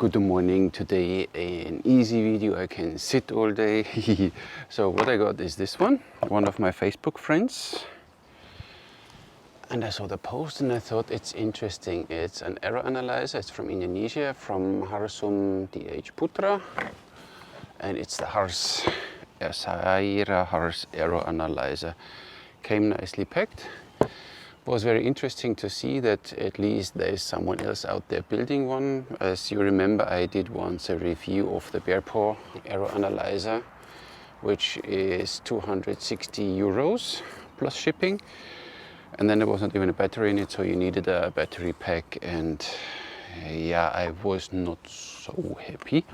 Good morning. Today an easy video. I can sit all day. So what I got is this one of my Facebook friends, and I saw the post and I thought it's interesting. It's an error analyzer. It's from Indonesia, from Harsum DH Putra, and it's the Hars Zayra Hars error analyzer. Came nicely packed. Was very interesting to see that at least there is someone else out there building one. As you remember, I did once a review of the Bearpaw error analyzer, which is 260 euros plus shipping, and then there was not even a battery in it, so you needed a battery pack, and yeah, I was not so happy.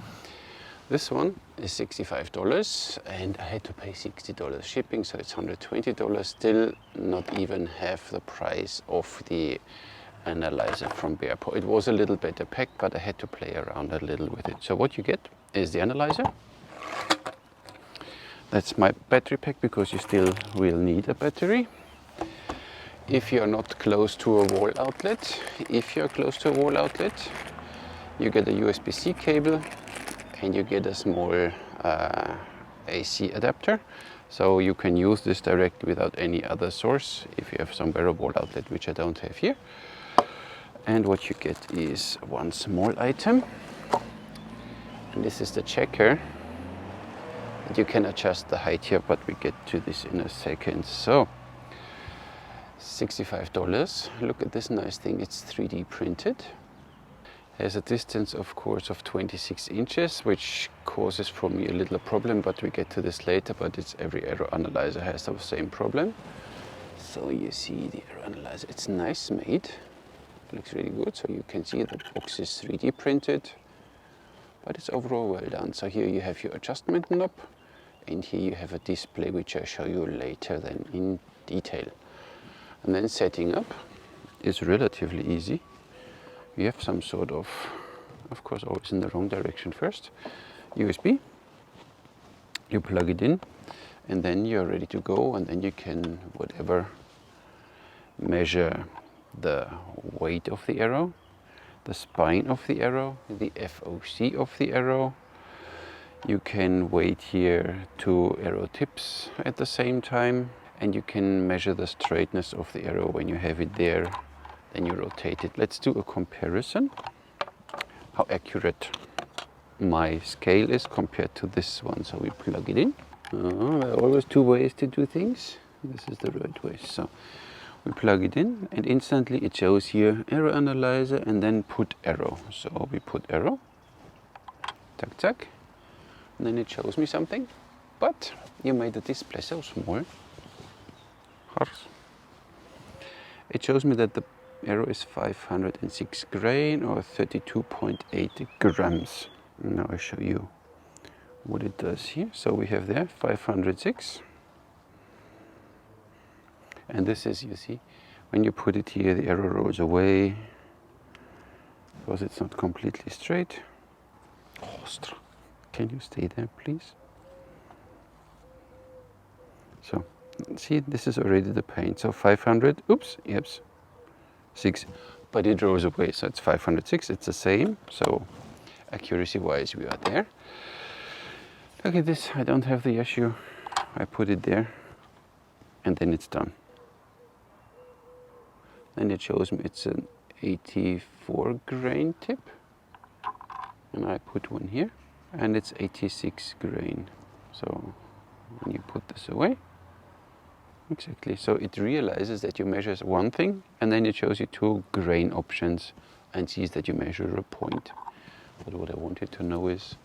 This one is $65 and I had to pay $60 shipping, so it's $120, still not even half the price of the analyzer from Bearpaw. It was a little better packed, but I had to play around a little with it. So what you get is the analyzer. That's my battery pack, because you still will need a battery if you're not close to a wall outlet. If you're close to a wall outlet, you get a USB-C cable and you get a small AC adapter, so you can use this directly without any other source if you have somewhere a wall outlet, which I don't have here. And what you get is one small item, and this is the checker. And you can adjust the height here, but we get to this in a second. So $65. Look at this nice thing. It's 3D printed. Has a distance, of course, of 26 inches, which causes for me a little problem, but we get to this later. But it's every error analyzer has the same problem. So you see the error analyzer, it's nice made, looks really good. So you can see the box is 3D printed, but it's overall well done. So here you have your adjustment knob, and here you have a display, which I'll show you later then in detail. And then setting up is relatively easy. You have some sort of course, always in the wrong direction first. USB, you plug it in, and then you're ready to go, and then you can measure the weight of the arrow, the spine of the arrow, the FOC of the arrow. You can weight here 2 arrow tips at the same time, and you can measure the straightness of the arrow when you have it there. Then you rotate it. Let's do a comparison, how accurate my scale is compared to this one. So we plug it in. There are always 2 ways to do things. This is the right way. So we plug it in, and instantly it shows here error analyzer and then put arrow. So we put arrow, tack tack, and then it shows me something. But you made the display so small. It shows me that the arrow is 506 grain, or 32.8 grams. Now I show you what it does here. So we have there 506, and this is, you see, when you put it here, the arrow rolls away because it's not completely straight. Can you stay there, please? So see, this is already the paint. So 500, oops, yep, 6, but it rolls away, so it's 506. It's the same, so accuracy wise we are there. Look at this, I don't have the issue. I put it there, and then it's done. Then it shows me it's an 84 grain tip, and I put one here, and it's 86 grain. So when you put this away, exactly. So it realizes that you measure one thing, and then it shows you 2 grain options and sees that you measure a point. But what I wanted to know is,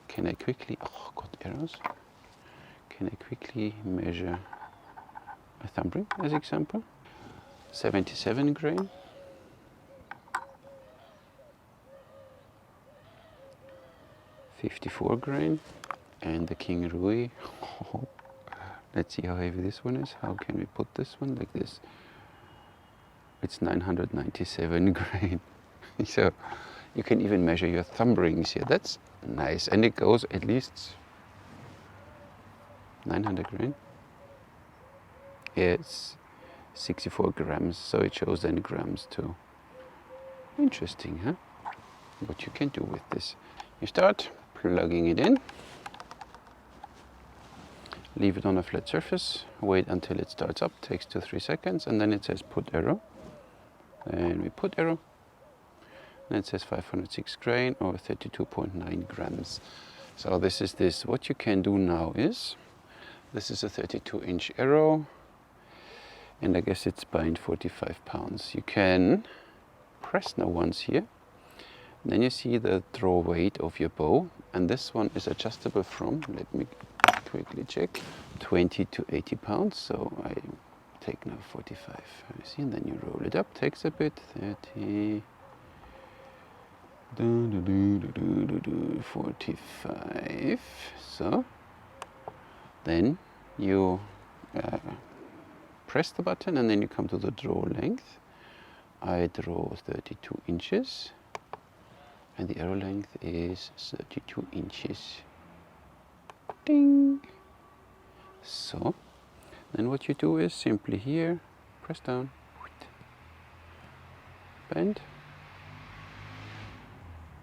can I quickly, got errors. Can I quickly measure a thumb ring as example? 77 grain. 54 grain. And the King Rui. Let's see how heavy this one is. How can we put this one like this? It's 997 grain. So you can even measure your thumb rings here. That's nice. And it goes at least 900 grain. It's 64 grams, so it shows then grams too. Interesting, huh? what you can do with this. You start plugging it in, leave it on a flat surface, wait until it starts up, takes 2-3 seconds, and then it says put arrow. And we put arrow, and it says 506 grain or 32.9 grams. So this is this. What you can do now is, this is a 32-inch arrow, and I guess it's bind 45 pounds. You can press now once here, then you see the draw weight of your bow, and this one is adjustable from, let me quickly check, 20 to 80 pounds. So I take now 45, you see, and then you roll it up, takes a bit, 30, 45. So then you press the button, and then you come to the draw length. I draw 32 inches, and the arrow length is 32 inches. Ding! So then what you do is simply here, press down, bend,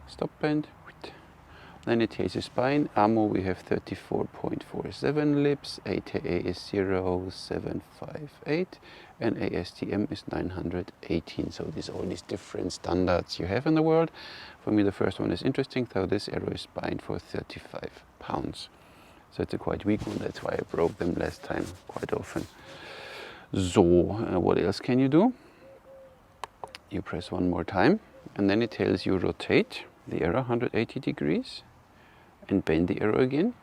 stop, bend. Then it has a spine. Ammo we have 34.47 lips, ATA is 0758, and ASTM is 918. So these all these different standards you have in the world. For me the first one is interesting, so this arrow is spined for 35 pounds. So it's a quite weak one, that's why I broke them last time quite often. So what else can you do? You press one more time, and then it tells you rotate the arrow 180 degrees and bend the arrow again.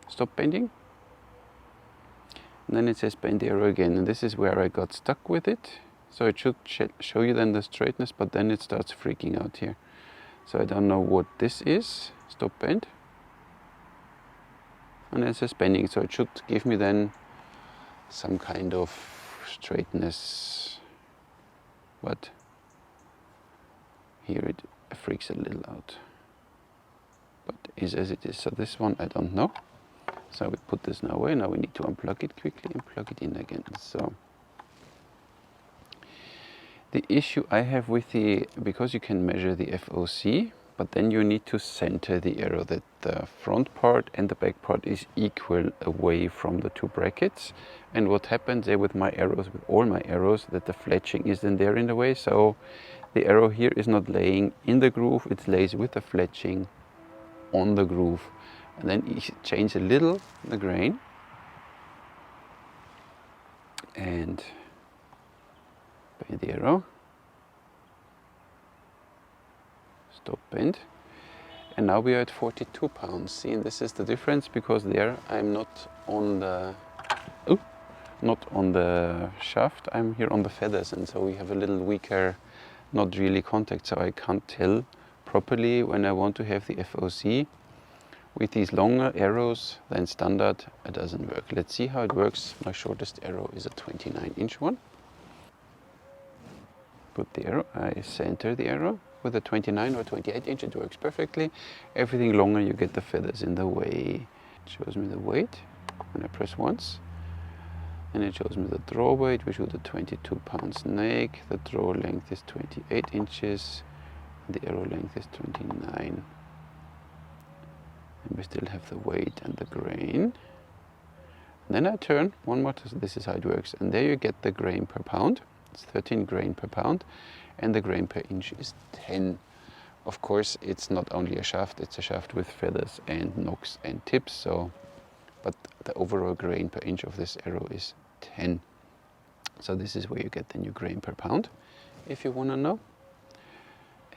Stop bending. And then it says bend the arrow again, and this is where I got stuck with it. So it should show you then the straightness, but then it starts freaking out here. So I don't know what this is. Stop, bend. And it says bending, so it should give me then some kind of straightness. But here it freaks a little out. But is as it is. So this one I don't know. So we put this now away. Now we need to unplug it quickly and plug it in again. So the issue I have with because you can measure the FOC, but then you need to center the arrow, that the front part and the back part is equal away from the two brackets. And what happens there with my arrows, with all my arrows, that the fletching is then there in the way. So the arrow here is not laying in the groove, it lays with the fletching on the groove. And then you change a little the grain and bend the arrow, stop, bend, and now we are at 42 pounds. See, and this is the difference, because there I'm not on the shaft, I'm here on the feathers, and so we have a little weaker, not really contact, so I can't tell properly when I want to have the FOC. With these longer arrows than standard, it doesn't work. Let's see how it works. My shortest arrow is a 29-inch one. Put the arrow, I center the arrow. With a 29 or 28 inch, it works perfectly. Everything longer, you get the feathers in the way. It shows me the weight when I press once. And it shows me the draw weight, which is a 22 pound snake. The draw length is 28 inches. The arrow length is 29. And we still have the weight and the grain. And then I turn one more time. This is how it works. And there you get the grain per pound. It's 13 grain per pound. And the grain per inch is 10. Of course, it's not only a shaft, it's a shaft with feathers and nocks and tips. So, but the overall grain per inch of this arrow is 10. So this is where you get the new grain per pound, if you want to know.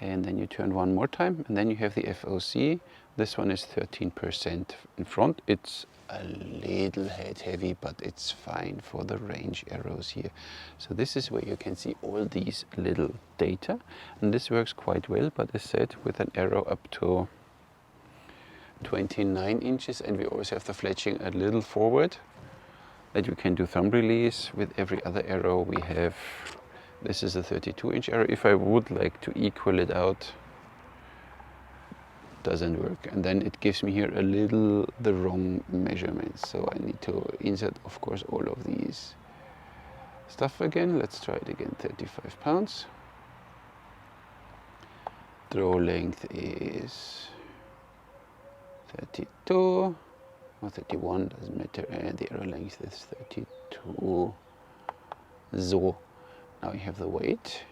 And then you turn one more time, and then you have the FOC. This one is 13% in front. It's a little head heavy, but it's fine for the range arrows here. So this is where you can see all these little data, and this works quite well, but as said, with an arrow up to 29 inches, and we also have the fletching a little forward, that you can do thumb release. With every other arrow we have, this is a 32-inch arrow. If I would like to equal it out, doesn't work, and then it gives me here a little the wrong measurements, so I need to insert, of course, all of these stuff again. Let's try it again. 35 pounds. draw length is 32 or 31, doesn't matter, and the arrow length is 32. So now you have the weight.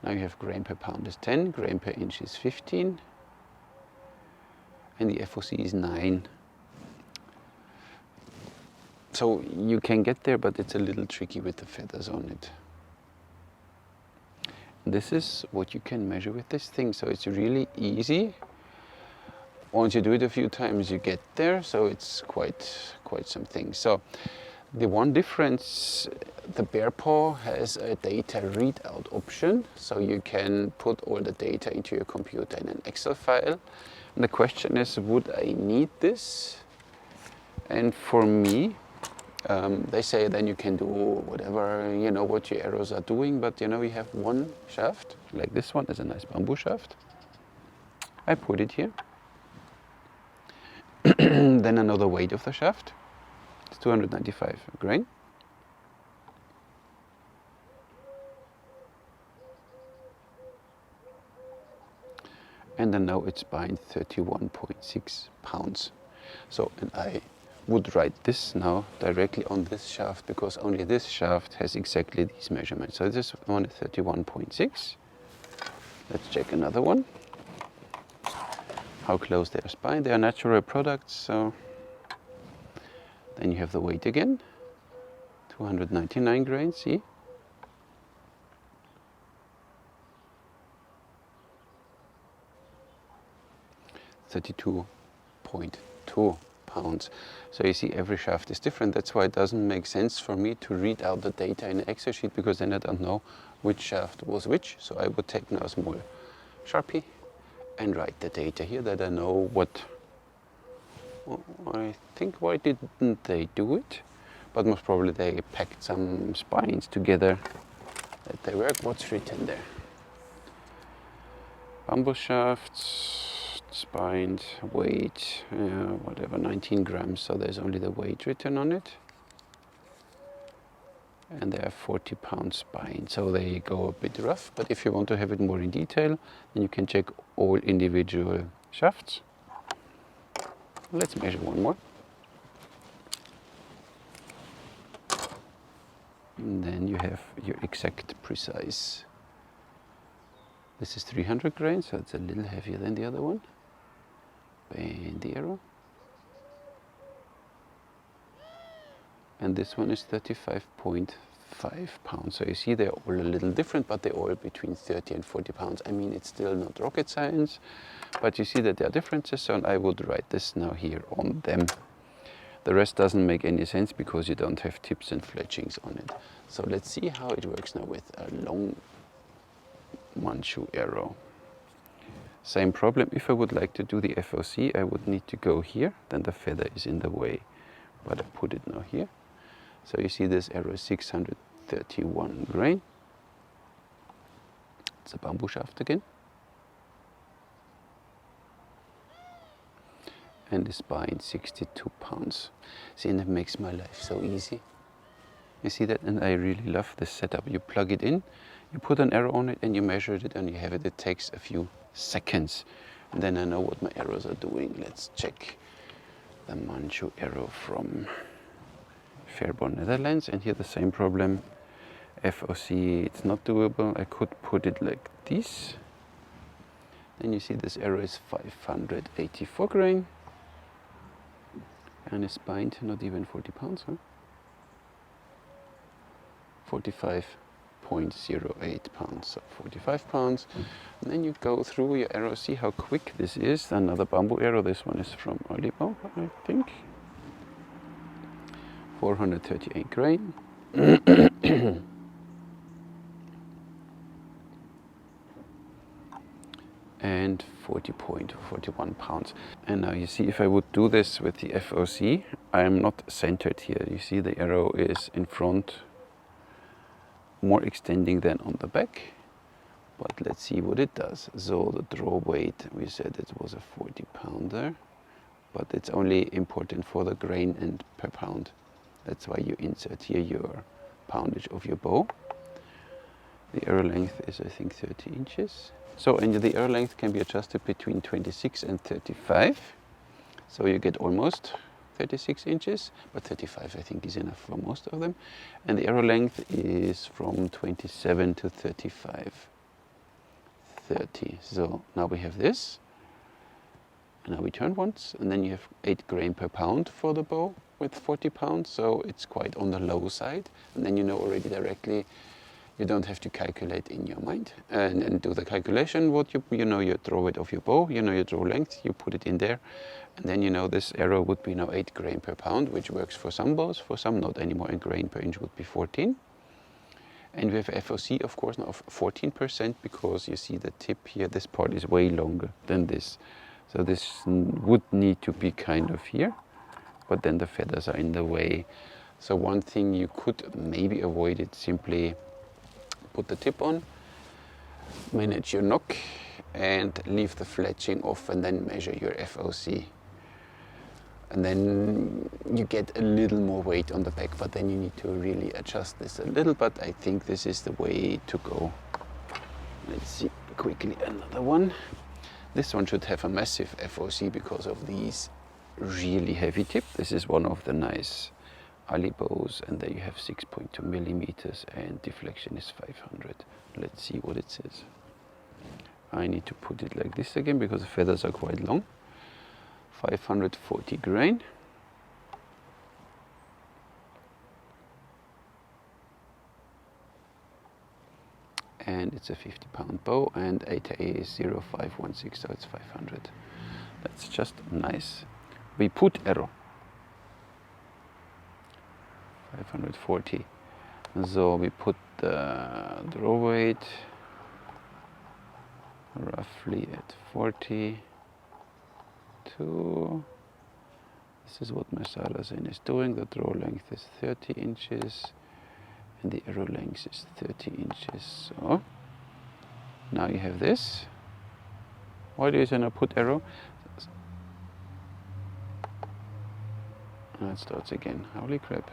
Now you have grain per pound is 10, grain per inch is 15, and the FOC is 9. So you can get there, but it's a little tricky with the feathers on it. This is what you can measure with this thing, so it's really easy. Once you do it a few times, you get there, so it's quite something. So the one difference, the Bearpaw has a data readout option, so you can put all the data into your computer in an Excel file. And the question is, would I need this? And for me, they say then you can do whatever, you know, what your arrows are doing, but you know, you have one shaft, like this one is a nice bamboo shaft. I put it here. Then I know the weight of the shaft. It's 295 grain. And I know it's buying 31.6 pounds. So, and I would write this now directly on this shaft, because only this shaft has exactly these measurements. So this one is 31.6. Let's check another one. How close they are spine. They are natural products, so then you have the weight again. 299 grains, see? £32.2 pounds. So you see, every shaft is different. That's why it doesn't make sense for me to read out the data in an Excel sheet, because then I don't know which shaft was which. So I would take now a small Sharpie and write the data here, that I know what. I think, why didn't they do it? But most probably they packed some spines together that they work. What's written there? Bamboo shafts, spines, weight, whatever, 19 grams. So there's only the weight written on it. And they are 40 pound spine, so they go a bit rough. But if you want to have it more in detail, then you can check all individual shafts. Let's measure one more. And then you have your exact precise. This is 300 grains, so it's a little heavier than the other one. Bend the arrow. And this one is 35.5 pounds. So you see, they're all a little different, but they're all between 30 and 40 pounds. I mean, it's still not rocket science, but you see that there are differences, so I would write this now here on them. The rest doesn't make any sense because you don't have tips and fletchings on it. So let's see how it works now with a long Manchu arrow. Same problem. If I would like to do the FOC, I would need to go here, then the feather is in the way, but I put it now here. So you see, this arrow is 631 grain. It's a bamboo shaft again. And the spine 62 pounds. See, and it makes my life so easy. You see that? And I really love this setup. You plug it in, you put an arrow on it, and you measure it, and you have it. It takes a few seconds. And then I know what my arrows are doing. Let's check the Manchu arrow from Fairborn, Netherlands. And here the same problem. FOC, it's not doable. I could put it like this. Then you see this arrow is 584 grain. And it's spined, not even 40 pounds, huh? 45.08 pounds, so 45 pounds. And then you go through your arrow, see how quick this is. Another bamboo arrow, this one is from Olibo, I think. 438 grain. And 40.41 pounds. And now you see, if I would do this with the FOC, I am not centered here. You see, the arrow is in front, more extending than on the back. But let's see what it does. So the draw weight, we said it was a 40 pounder, but it's only important for the grain and per pound. That's why you insert here your poundage of your bow. The arrow length is, I think, 30 inches. So, and the arrow length can be adjusted between 26 and 35. So you get almost 36 inches, but 35 I think is enough for most of them. And the arrow length is from 27 to 35. 30. So now we have this. And now we turn once, and then you have 8 grain per pound for the bow with 40 pounds, so it's quite on the low side. And then you know already directly, you don't have to calculate in your mind and do the calculation. What you know your draw weight of your bow, you know your draw length, you put it in there, and then you know this arrow would be now 8 grain per pound, which works for some bows, for some not anymore, and grain per inch would be 14. And we have FOC, of course, now of 14%, because you see the tip here, this part is way longer than this. So this would need to be kind of here, but then the feathers are in the way. So one thing you could maybe avoid it, simply put the tip on, manage your knock, and leave the fletching off, and then measure your FOC. And then you get a little more weight on the back, but then you need to really adjust this a little, but I think this is the way to go. Let's see quickly another one. This one should have a massive FOC because of these really heavy tip. This is one of the nice Ali bows, and there you have 6.2 millimeters and deflection is 500. Let's see what it says. I need to put it like this again because the feathers are quite long. 540 grain. And it's a 50-pound bow, and 8A is 0516, so it's 500. That's just nice. We put arrow 540. So we put the draw weight roughly at 42. This is what my Salazin is doing. The draw length is 30 inches. And the arrow length is 30 inches. So now you have this. Why do you say now put arrow? It starts again. Holy crap.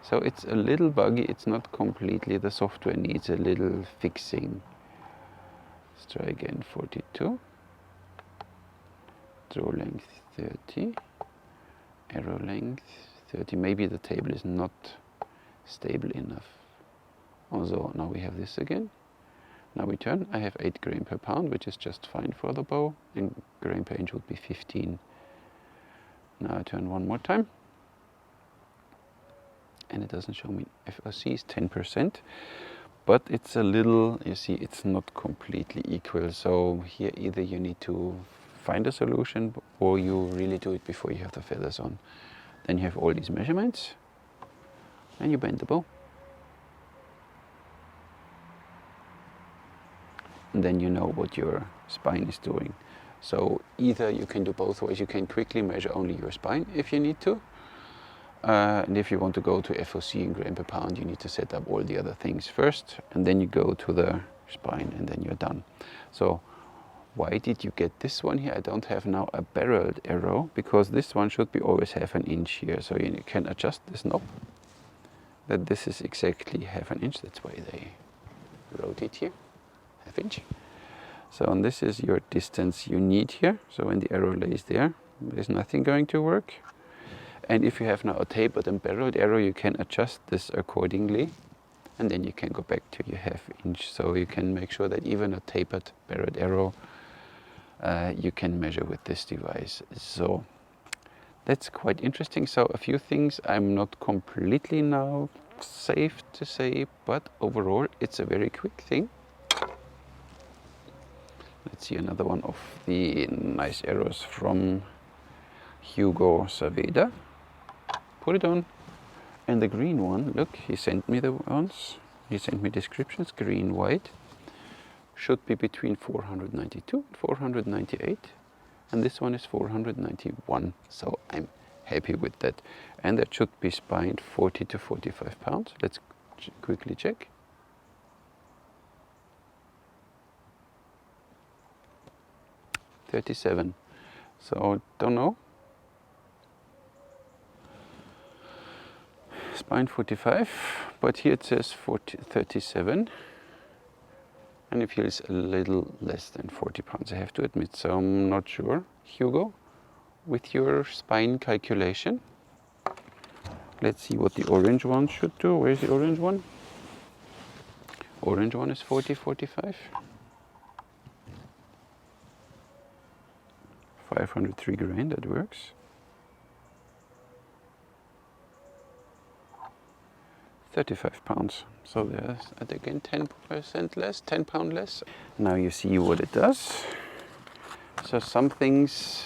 So it's a little buggy. It's not completely. The software needs a little fixing. Let's try again. 42. Draw length 30. Arrow length 30. Maybe the table is not stable enough. Also, now we have this again. Now we turn. I have 8 grain per pound, which is just fine for the bow, and grain per inch would be 15. Now I turn one more time, and it doesn't show me. FOC is 10%, but it's a little, you see, it's not completely equal. So here either you need to find a solution, or you really do it before you have the feathers on. Then you have all these measurements, and you bend the bow. And then you know what your spine is doing. So either you can do both ways. You can quickly measure only your spine if you need to. And if you want to go to FOC in grain per pound, you need to set up all the other things first, and then you go to the spine, and then you're done. So why did you get this one here? I don't have now a barreled arrow, because this one should be always half an inch here. So you can adjust this knob, that this is exactly half an inch. That's why they wrote it here. Half inch. So and this is your distance you need here. So when the arrow lays there, there's nothing going to work. And if you have now a tapered and barreled arrow, you can adjust this accordingly, and then you can go back to your half inch. So you can make sure that even a tapered barreled arrow you can measure with this device. So that's quite interesting. So a few things I'm not completely now safe to say, but overall it's a very quick thing. Let's see another one of the nice arrows from Hugo Saveda. Put it on. And the green one, look, he sent me the ones. He sent me descriptions, green, white. Should be between 492 and 498. And this one is 491. So I'm happy with that. And that should be spined 40 to 45 pounds. Let's quickly check. $37. So don't know. Spine 45, but here it says 37. and it feels a little less than 40 pounds, I have to admit. So I'm not sure, Hugo, with your spine calculation. Let's see what the orange one should do. Where's the orange one? Orange one is 40, 45. 503 grand, that works. 35 pounds. So there's, again, 10% less, 10 pound less. Now you see what it does. So some things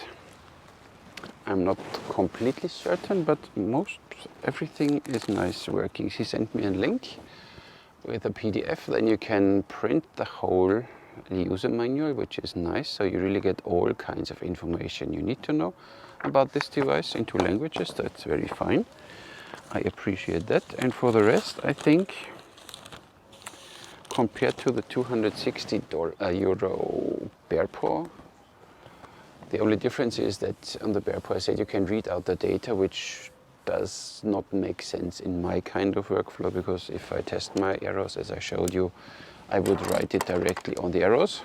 I'm not completely certain, but everything is nice working. She sent me a link with a PDF. Then you can print the whole user manual, which is nice. So you really get all kinds of information you need to know about this device in 2 languages. That's very fine. I appreciate that. And for the rest, I think compared to the 260 euro Bearpaw, the only difference is that on the Bearpaw I said you can read out the data, which does not make sense in my kind of workflow, because if I test my arrows, as I showed you, I would write it directly on the arrows.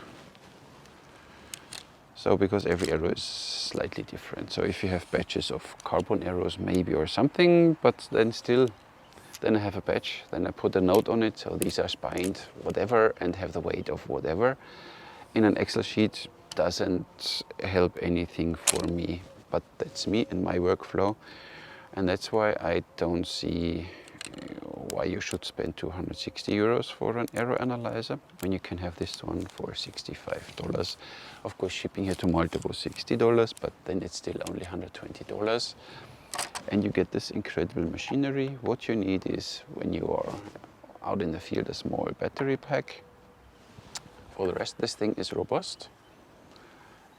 So because every arrow is slightly different. So if you have batches of carbon arrows maybe or something, but then I have a batch, then I put a note on it, so these are spined whatever and have the weight of whatever. In an Excel sheet doesn't help anything for me, but that's me and my workflow. And that's why I don't see why you should spend 260 euros for an arrow analyzer when you can have this one for $65. Of course, shipping here to Malta was $60, but then it's still only $120. And you get this incredible machinery. What you need is, when you are out in the field, a small battery pack. For the rest, this thing is robust.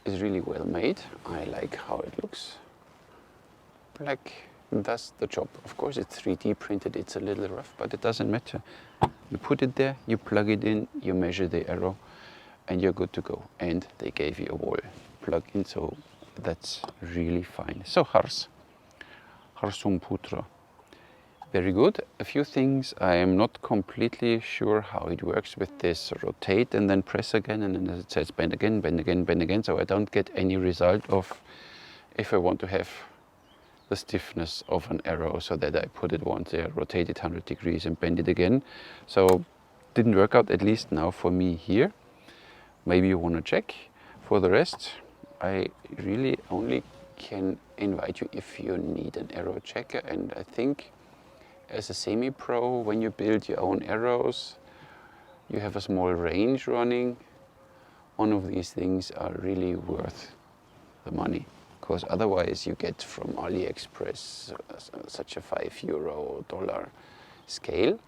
It's really well made. I like how it looks. Black does the job. Of course, it's 3D printed, it's a little rough, but it doesn't matter. You put it there, you plug it in, you measure the arrow, and you're good to go. And they gave you a wall plug-in, so that's really fine. So Harsum Putra. Very good. A few things I am not completely sure how it works with this rotate and then press again, and then it says bend again, bend again, bend again. So I don't get any result of if I want to have the stiffness of an arrow, so that I put it once there, rotate it 100 degrees and bend it again. So didn't work out, at least now for me here. Maybe you want to check. For the rest, I really only can invite you if you need an arrow checker. And I think as a semi-pro, when you build your own arrows, you have a small range running, one of these things are really worth the money. Because otherwise you get from AliExpress such a €5 $1 scale,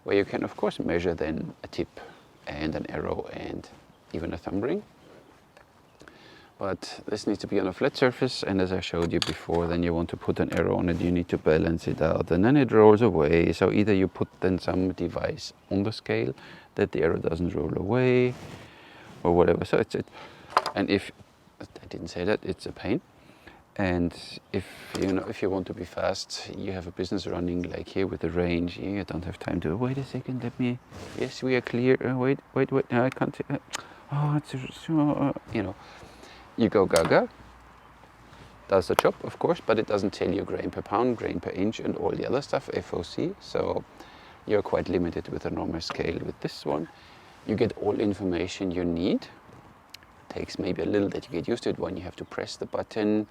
where you can of course measure then a tip and an arrow and even a thumb ring. But this needs to be on a flat surface, and as I showed you before, then you want to put an arrow on it, you need to balance it out, and then it rolls away. So either you put then some device on the scale that the arrow doesn't roll away or whatever. So it's and if I didn't say that, it's a pain. And if you want to be fast, you have a business running like here with the range, you don't have time to wait a second, let me, yes, we are clear, wait, no, I can't, oh, it's you go gaga, does the job of course, but it doesn't tell you grain per pound, grain per inch and all the other stuff, FOC, so you're quite limited with a normal scale. With this one, you get all information you need. Takes maybe a little that you get used to it when you have to press the button,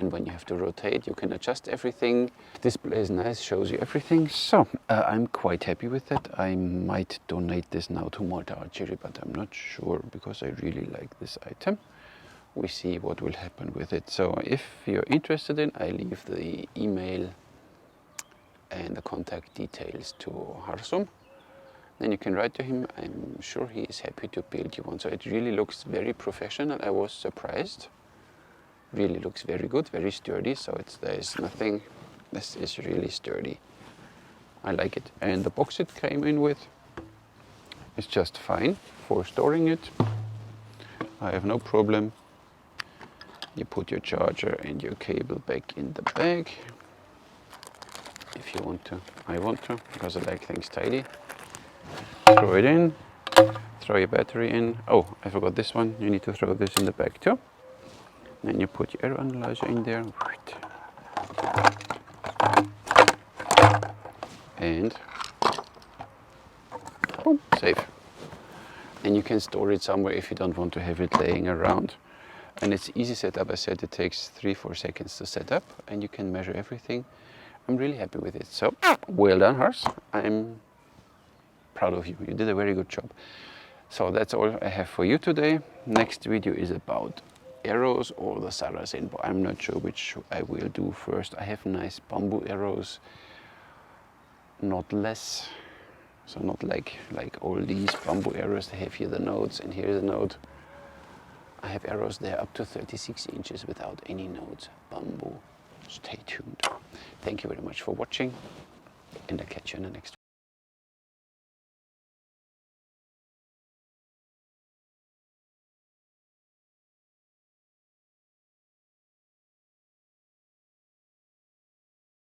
and when you have to rotate, you can adjust everything. Display is nice, shows you everything. So I'm quite happy with that. I might donate this now to Malta Archery, but I'm not sure because I really like this item. We see what will happen with it. So if you're interested in, I leave the email and the contact details to Harsum. Then you can write to him. I'm sure he is happy to build you one. So it really looks very professional. I was surprised. Really looks very good, very sturdy. So there is nothing. This is really sturdy. I like it. And the box it came in with is just fine for storing it. I have no problem. You put your charger and your cable back in the bag. If you want to, I want to, because I like things tidy. Throw it in, throw your battery in. Oh, I forgot this one. You need to throw this in the back too. Then you put your error analyzer in there. And boom, save. And you can store it somewhere if you don't want to have it laying around. And it's easy setup. I said it takes 3-4 seconds to set up, and you can measure everything. I'm really happy with it. So, well done, Hars. I'm proud of you. You did a very good job. So that's all I have for you today. Next video is about arrows or the Saracen. I'm not sure which I will do first. I have nice bamboo arrows, not less. So not like all these bamboo arrows. They have here the nodes and here the node. I have arrows there up to 36 inches without any nodes. Bamboo. Stay tuned. Thank you very much for watching, and I'll catch you in the next one.